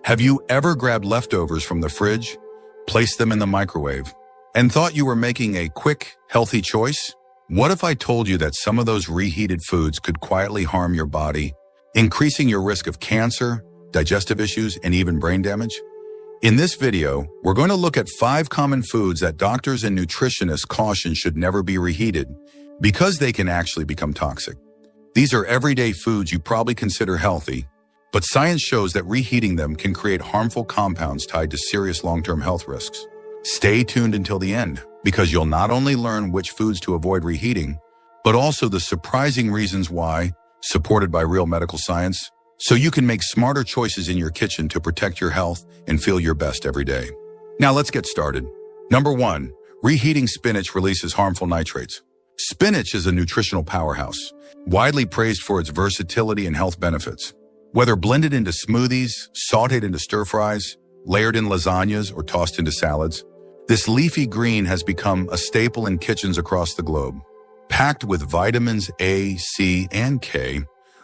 Have you ever grabbed leftovers from the fridge, placed them in the microwave, and thought you were making a quick, healthy choice? What if I told you that some of those reheated foods could quietly harm your body, increasing your risk of cancer, digestive issues, and even brain damage? In this video, we're going to look at 5 common foods that doctors and nutritionists caution should never be reheated because they can actually become toxic. These are everyday foods you probably consider healthy, but science shows that reheating them can create harmful compounds tied to serious long-term health risks. Stay tuned until the end, because you'll not only learn which foods to avoid reheating, but also the surprising reasons why, supported by real medical science, so you can make smarter choices in your kitchen to protect your health and feel your best every day. Now let's get started. Number 1, reheating spinach releases harmful nitrates. Spinach is a nutritional powerhouse, widely praised for its versatility and health benefits. Whether blended into smoothies, sauteed into stir-fries, layered in lasagnas, or tossed into salads, this leafy green has become a staple in kitchens across the globe. Packed with vitamins A, C, and K,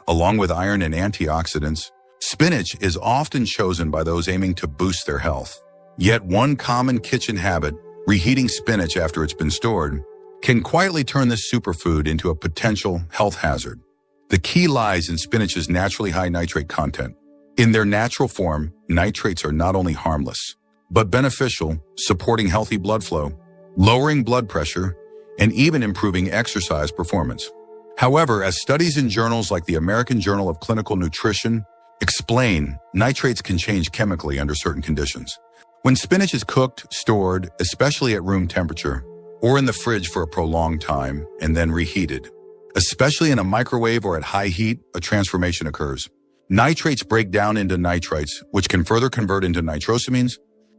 along with iron and antioxidants, spinach is often chosen by those aiming to boost their health. Yet one common kitchen habit, reheating spinach after it's been stored, can quietly turn this superfood into a potential health hazard. The key lies in spinach's naturally high nitrate content. In their natural form, nitrates are not only harmless, but beneficial, supporting healthy blood flow, lowering blood pressure, and even improving exercise performance. However, as studies in journals like the American Journal of Clinical Nutrition explain, nitrates can change chemically under certain conditions. When spinach is cooked, stored, especially at room temperature, or in the fridge for a prolonged time, and then reheated, especially in a microwave or at high heat, a transformation occurs. Nitrates break down into nitrites, which can further convert into nitrosamines.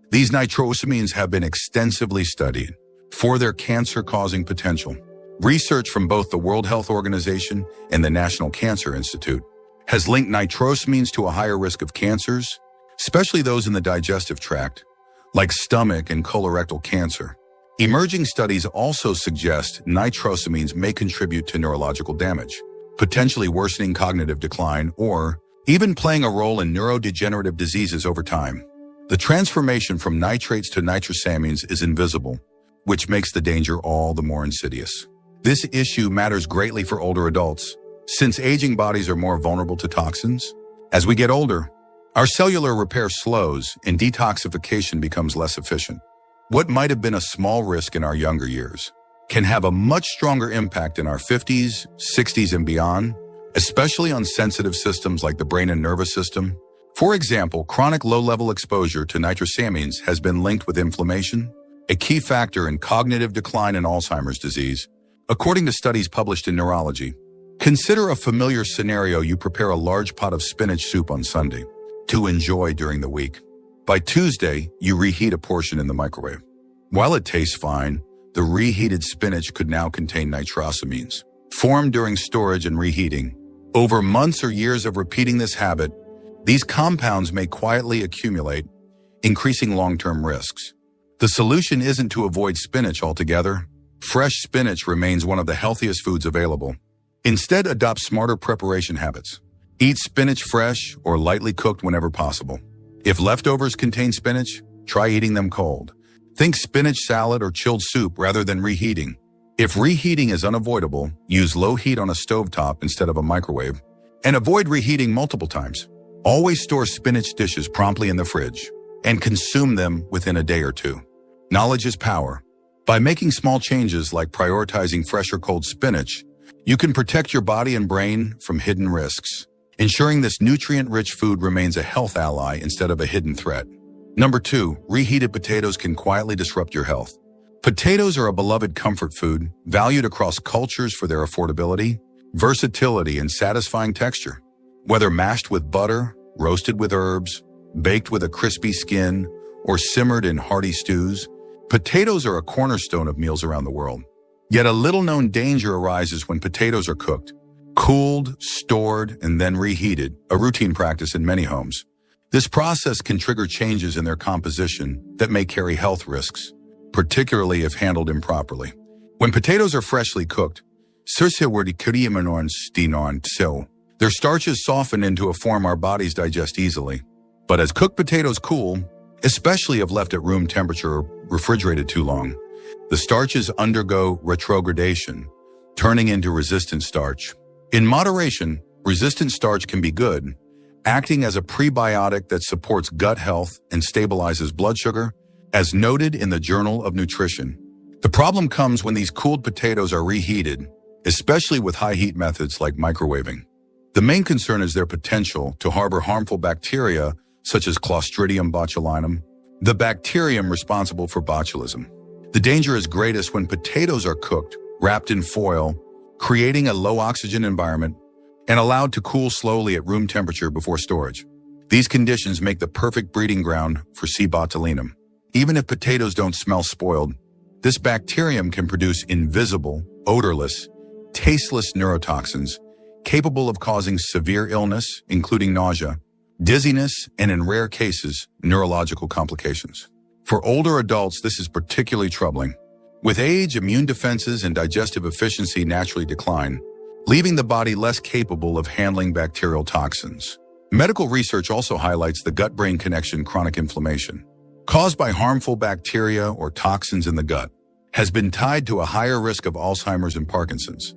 These nitrosamines have been extensively studied for their cancer-causing potential. Research from both the World Health Organization and the National Cancer Institute has linked nitrosamines to a higher risk of cancers, especially those in the digestive tract, like stomach and colorectal cancer. Emerging studies also suggest nitrosamines may contribute to neurological damage, potentially worsening cognitive decline or even playing a role in neurodegenerative diseases over time. The transformation from nitrates to nitrosamines is invisible, which makes the danger all the more insidious. This issue matters greatly for older adults, since aging bodies are more vulnerable to toxins. As we get older, our cellular repair slows and detoxification becomes less efficient. What might have been a small risk in our younger years can have a much stronger impact in our 50s, 60s, and beyond, especially on sensitive systems like the brain and nervous system. For example, chronic low-level exposure to nitrosamines has been linked with inflammation, a key factor in cognitive decline and Alzheimer's disease, according to studies published in Neurology. Consider a familiar scenario: you prepare a large pot of spinach soup on Sunday to enjoy during the week. By Tuesday, you reheat a portion in the microwave. While it tastes fine, the reheated spinach could now contain nitrosamines, formed during storage and reheating. Over months or years of repeating this habit, these compounds may quietly accumulate, increasing long-term risks. The solution isn't to avoid spinach altogether. Fresh spinach remains one of the healthiest foods available. Instead, adopt smarter preparation habits. Eat spinach fresh or lightly cooked whenever possible. If leftovers contain spinach, try eating them cold. Think spinach salad or chilled soup rather than reheating. If reheating is unavoidable, use low heat on a stovetop instead of a microwave, and avoid reheating multiple times. Always store spinach dishes promptly in the fridge and consume them within a day or 2. Knowledge is power. By making small changes like prioritizing fresh or cold spinach, you can protect your body and brain from hidden risks, ensuring this nutrient-rich food remains a health ally instead of a hidden threat. Number 2, reheated potatoes can quietly disrupt your health. Potatoes are a beloved comfort food, valued across cultures for their affordability, versatility, and satisfying texture. Whether mashed with butter, roasted with herbs, baked with a crispy skin, or simmered in hearty stews, potatoes are a cornerstone of meals around the world. Yet a little-known danger arises when potatoes are cooked, cooled, stored, and then reheated, a routine practice in many homes. This process can trigger changes in their composition that may carry health risks, particularly if handled improperly. When potatoes are freshly cooked, their starches soften into a form our bodies digest easily. But as cooked potatoes cool, especially if left at room temperature or refrigerated too long, the starches undergo retrogradation, turning into resistant starch. In moderation, resistant starch can be good, acting as a prebiotic that supports gut health and stabilizes blood sugar, as noted in the Journal of Nutrition. The problem comes when these cooled potatoes are reheated, especially with high heat methods like microwaving. The main concern is their potential to harbor harmful bacteria such as Clostridium botulinum, the bacterium responsible for botulism. The danger is greatest when potatoes are cooked, wrapped in foil, creating a low oxygen environment, and allowed to cool slowly at room temperature before storage. These conditions make the perfect breeding ground for C. botulinum. Even if potatoes don't smell spoiled, this bacterium can produce invisible, odorless, tasteless neurotoxins capable of causing severe illness, including nausea, dizziness, and in rare cases, neurological complications. For older adults, this is particularly troubling. With age, immune defenses and digestive efficiency naturally decline, leaving the body less capable of handling bacterial toxins. Medical research also highlights the gut-brain connection. Chronic inflammation, caused by harmful bacteria or toxins in the gut, has been tied to a higher risk of Alzheimer's and Parkinson's,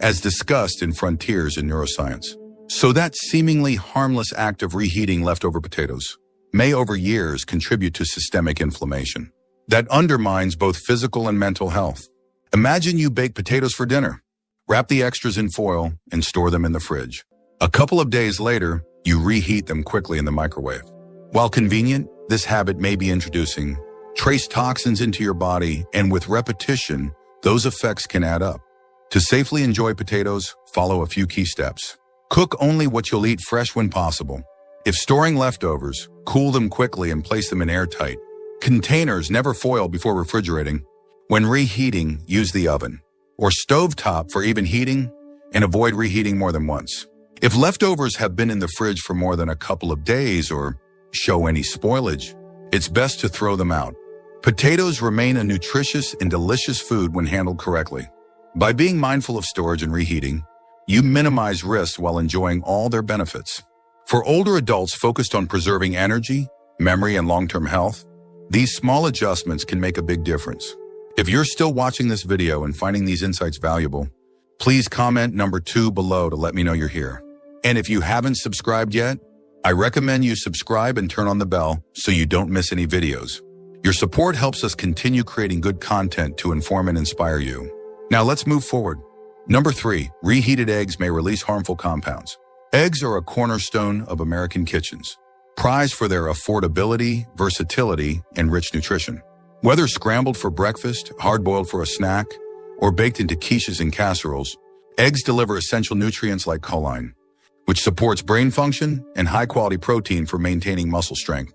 as discussed in Frontiers in Neuroscience. So that seemingly harmless act of reheating leftover potatoes may over years contribute to systemic inflammation that undermines both physical and mental health. Imagine you bake potatoes for dinner, wrap the extras in foil, and store them in the fridge. A couple of days later, you reheat them quickly in the microwave. While convenient, this habit may be introducing trace toxins into your body, and with repetition, those effects can add up. To safely enjoy potatoes, follow a few key steps. Cook only what you'll eat fresh when possible. If storing leftovers, cool them quickly and place them in airtight containers. Never foil before refrigerating. When reheating, use the oven or stovetop for even heating, and avoid reheating more than once. If leftovers have been in the fridge for more than a couple of days or show any spoilage, it's best to throw them out. Potatoes remain a nutritious and delicious food when handled correctly. By being mindful of storage and reheating, you minimize risks while enjoying all their benefits. For older adults focused on preserving energy, memory, and long-term health, these small adjustments can make a big difference. If you're still watching this video and finding these insights valuable, please comment number 2 below to let me know you're here. And if you haven't subscribed yet, I recommend you subscribe and turn on the bell so you don't miss any videos. Your support helps us continue creating good content to inform and inspire you. Now let's move forward. Number 3, reheated eggs may release harmful compounds. Eggs are a cornerstone of American kitchens, prized for their affordability, versatility, and rich nutrition. Whether scrambled for breakfast, hard-boiled for a snack, or baked into quiches and casseroles, eggs deliver essential nutrients like choline, which supports brain function, and high-quality protein for maintaining muscle strength.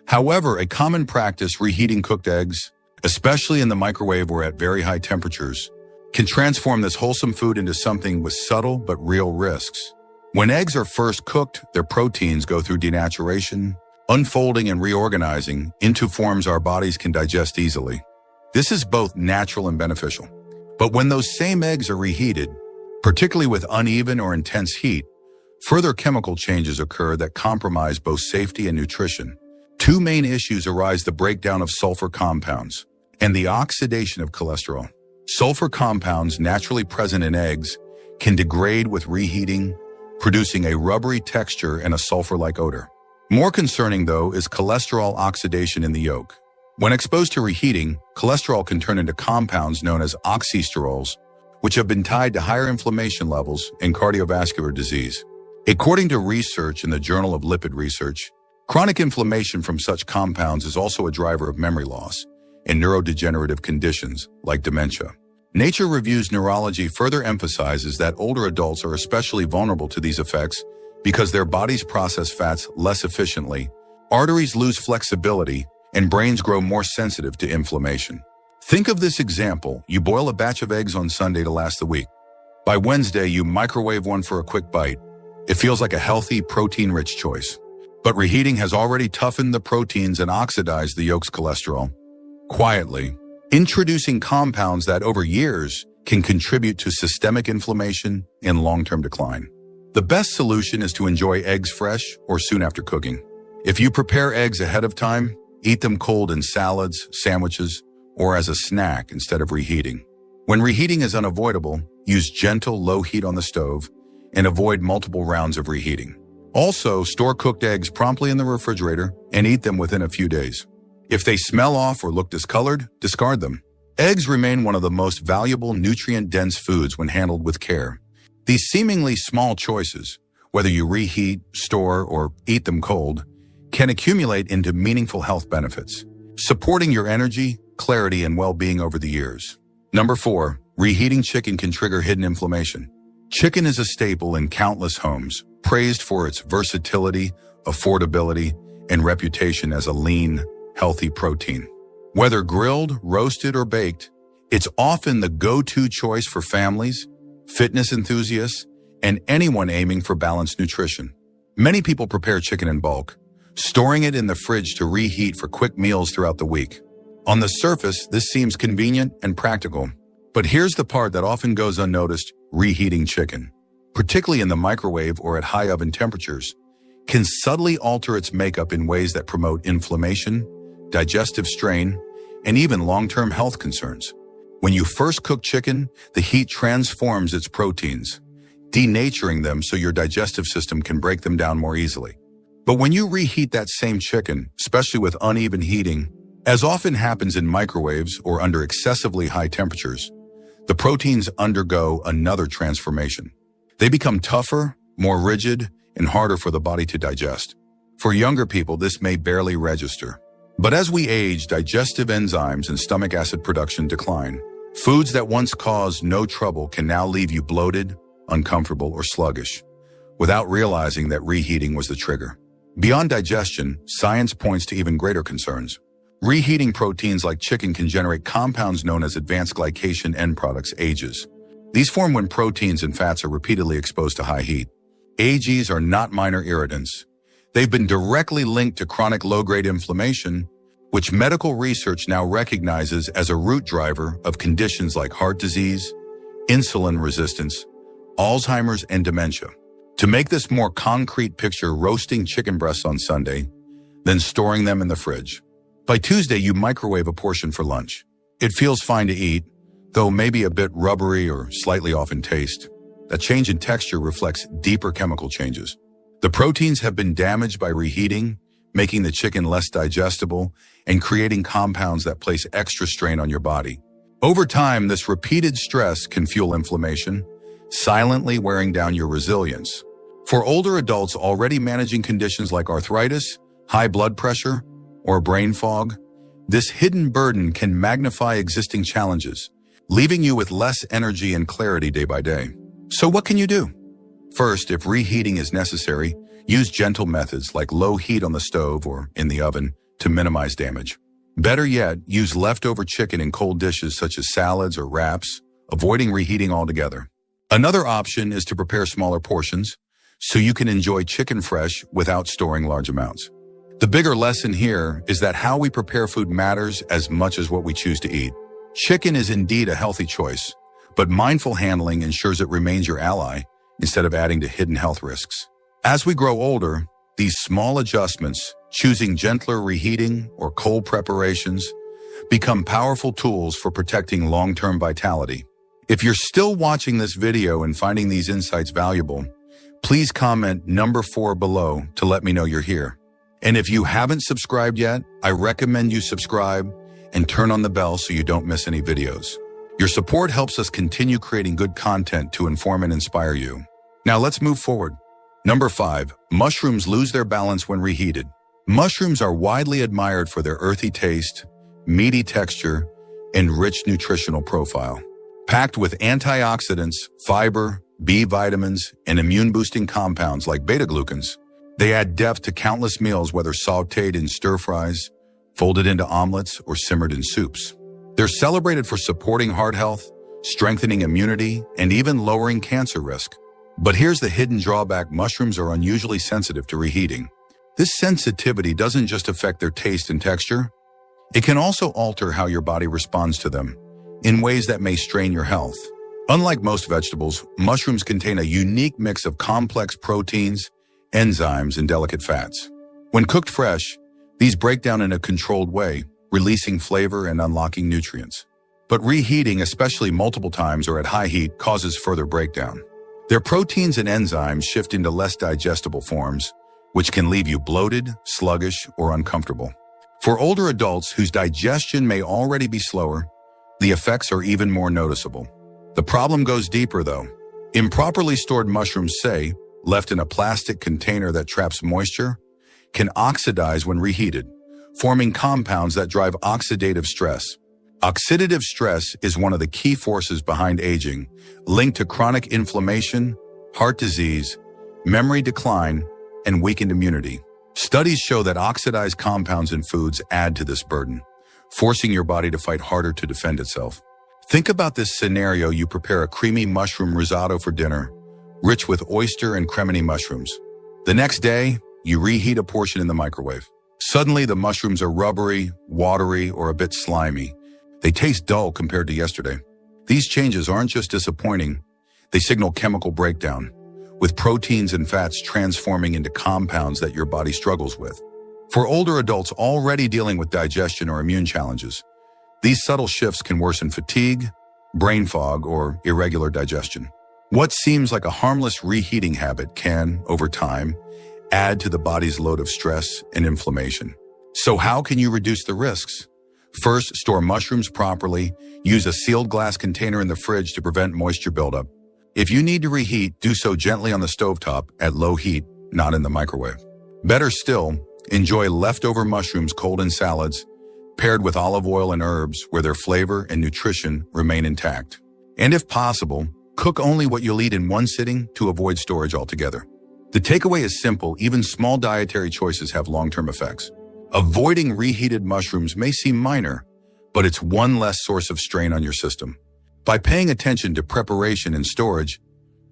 However, a common practice reheating cooked eggs, especially in the microwave or at very high temperatures, can transform this wholesome food into something with subtle but real risks. When eggs are first cooked, their proteins go through denaturation, unfolding and reorganizing into forms our bodies can digest easily. This is both natural and beneficial. But when those same eggs are reheated, particularly with uneven or intense heat, further chemical changes occur that compromise both safety and nutrition. 2 main issues arise: the breakdown of sulfur compounds and the oxidation of cholesterol. Sulfur compounds naturally present in eggs can degrade with reheating, producing a rubbery texture and a sulfur-like odor. More concerning, though, is cholesterol oxidation in the yolk. When exposed to reheating, cholesterol can turn into compounds known as oxysterols, which have been tied to higher inflammation levels and cardiovascular disease. According to research in the Journal of Lipid Research, chronic inflammation from such compounds is also a driver of memory loss and neurodegenerative conditions like dementia. Nature Review's Neurology further emphasizes that older adults are especially vulnerable to these effects because their bodies process fats less efficiently, arteries lose flexibility, and brains grow more sensitive to inflammation. Think of this example: you boil a batch of eggs on Sunday to last the week. By Wednesday, you microwave one for a quick bite. It feels like a healthy, protein-rich choice. But reheating has already toughened the proteins and oxidized the yolk's cholesterol quietly, introducing compounds that over years can contribute to systemic inflammation and long-term decline. The best solution is to enjoy eggs fresh or soon after cooking. If you prepare eggs ahead of time, eat them cold in salads, sandwiches, or as a snack instead of reheating. When reheating is unavoidable, use gentle, low heat on the stove and avoid multiple rounds of reheating. Also, store cooked eggs promptly in the refrigerator and eat them within a few days. If they smell off or look discolored, discard them. Eggs remain one of the most valuable nutrient-dense foods when handled with care. These seemingly small choices, whether you reheat, store, or eat them cold, can accumulate into meaningful health benefits, supporting your energy, clarity, and well-being over the years. Number 4, reheating chicken can trigger hidden inflammation. Chicken is a staple in countless homes, praised for its versatility, affordability, and reputation as a lean, healthy protein. Whether grilled, roasted, or baked, it's often the go-to choice for families, fitness enthusiasts, and anyone aiming for balanced nutrition. Many people prepare chicken in bulk, storing it in the fridge to reheat for quick meals throughout the week. On the surface, this seems convenient and practical. But here's the part that often goes unnoticed: reheating chicken, particularly in the microwave or at high oven temperatures, can subtly alter its makeup in ways that promote inflammation, digestive strain, and even long-term health concerns. When you first cook chicken, the heat transforms its proteins, denaturing them so your digestive system can break them down more easily. But when you reheat that same chicken, especially with uneven heating, as often happens in microwaves or under excessively high temperatures, the proteins undergo another transformation. They become tougher, more rigid, and harder for the body to digest. For younger people, this may barely register. But as we age, digestive enzymes and stomach acid production decline. Foods that once caused no trouble can now leave you bloated, uncomfortable, or sluggish, without realizing that reheating was the trigger. Beyond digestion, science points to even greater concerns. Reheating proteins like chicken can generate compounds known as advanced glycation end products, AGEs. These form when proteins and fats are repeatedly exposed to high heat. AGEs are not minor irritants. They've been directly linked to chronic low-grade inflammation, which medical research now recognizes as a root driver of conditions like heart disease, insulin resistance, Alzheimer's, and dementia. To make this more concrete, picture roasting chicken breasts on Sunday, then storing them in the fridge. By Tuesday, you microwave a portion for lunch. It feels fine to eat, though maybe a bit rubbery or slightly off in taste. That change in texture reflects deeper chemical changes. The proteins have been damaged by reheating, making the chicken less digestible and creating compounds that place extra strain on your body. Over time, this repeated stress can fuel inflammation, silently wearing down your resilience. For older adults already managing conditions like arthritis, high blood pressure, or brain fog, this hidden burden can magnify existing challenges, leaving you with less energy and clarity day by day. So what can you do? First, if reheating is necessary, use gentle methods like low heat on the stove or in the oven to minimize damage. Better yet, use leftover chicken in cold dishes such as salads or wraps, avoiding reheating altogether. Another option is to prepare smaller portions so you can enjoy chicken fresh without storing large amounts. The bigger lesson here is that how we prepare food matters as much as what we choose to eat. Chicken is indeed a healthy choice, but mindful handling ensures it remains your ally instead of adding to hidden health risks. As we grow older, these small adjustments, choosing gentler reheating or cold preparations, become powerful tools for protecting long-term vitality. If you're still watching this video and finding these insights valuable, please comment number 4 below to let me know you're here. And if you haven't subscribed yet, I recommend you subscribe and turn on the bell so you don't miss any videos. Your support helps us continue creating good content to inform and inspire you. Now let's move forward. Number 5, mushrooms lose their balance when reheated. Mushrooms are widely admired for their earthy taste, meaty texture, and rich nutritional profile. Packed with antioxidants, fiber, B vitamins, and immune-boosting compounds like beta-glucans, they add depth to countless meals, whether sautéed in stir-fries, folded into omelets, or simmered in soups. They're celebrated for supporting heart health, strengthening immunity, and even lowering cancer risk. But here's the hidden drawback: mushrooms are unusually sensitive to reheating. This sensitivity doesn't just affect their taste and texture, it can also alter how your body responds to them in ways that may strain your health. Unlike most vegetables, mushrooms contain a unique mix of complex proteins, enzymes, and delicate fats. When cooked fresh, these break down in a controlled way, releasing flavor and unlocking nutrients. But reheating, especially multiple times or at high heat, causes further breakdown. Their proteins and enzymes shift into less digestible forms, which can leave you bloated, sluggish, or uncomfortable. For older adults whose digestion may already be slower, the effects are even more noticeable. The problem goes deeper, though. Improperly stored mushrooms, say, left in a plastic container that traps moisture, can oxidize when reheated, forming compounds that drive oxidative stress. Oxidative stress is one of the key forces behind aging, linked to chronic inflammation, heart disease, memory decline, and weakened immunity. Studies show that oxidized compounds in foods add to this burden, forcing your body to fight harder to defend itself. Think about this scenario: you prepare a creamy mushroom risotto for dinner, rich with oyster and cremini mushrooms. The next day, you reheat a portion in the microwave. Suddenly, the mushrooms are rubbery, watery, or a bit slimy. They taste dull compared to yesterday. These changes aren't just disappointing, they signal chemical breakdown, with proteins and fats transforming into compounds that your body struggles with. For older adults already dealing with digestion or immune challenges, these subtle shifts can worsen fatigue, brain fog, or irregular digestion. What seems like a harmless reheating habit can, over time, add to the body's load of stress and inflammation. So how can you reduce the risks? First, store mushrooms properly. Use a sealed glass container in the fridge to prevent moisture buildup. If you need to reheat, do so gently on the stovetop at low heat, not in the microwave. Better still, enjoy leftover mushrooms cold in salads, paired with olive oil and herbs where their flavor and nutrition remain intact. And if possible, cook only what you'll eat in one sitting to avoid storage altogether. The takeaway is simple: even small dietary choices have long-term effects. Avoiding reheated mushrooms may seem minor, but it's one less source of strain on your system. By paying attention to preparation and storage,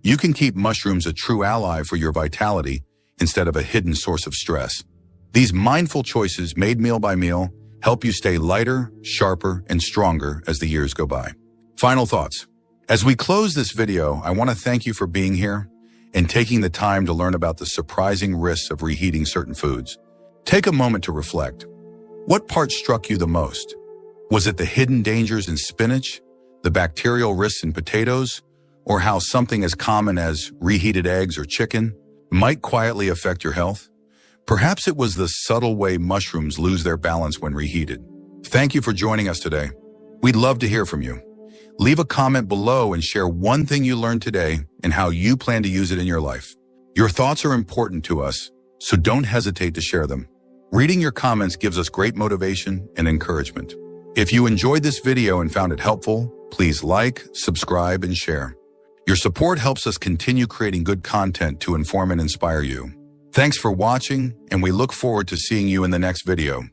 you can keep mushrooms a true ally for your vitality instead of a hidden source of stress. These mindful choices, made meal by meal, help you stay lighter, sharper, and stronger as the years go by. Final thoughts. As we close this video, I want to thank you for being here and taking the time to learn about the surprising risks of reheating certain foods. Take a moment to reflect. What part struck you the most? Was it the hidden dangers in spinach, the bacterial risks in potatoes, or how something as common as reheated eggs or chicken might quietly affect your health? Perhaps it was the subtle way mushrooms lose their balance when reheated. Thank you for joining us today. We'd love to hear from you. Leave a comment below and share one thing you learned today and how you plan to use it in your life. Your thoughts are important to us, so don't hesitate to share them. Reading your comments gives us great motivation and encouragement. If you enjoyed this video and found it helpful, please like, subscribe, and share. Your support helps us continue creating good content to inform and inspire you. Thanks for watching, and we look forward to seeing you in the next video.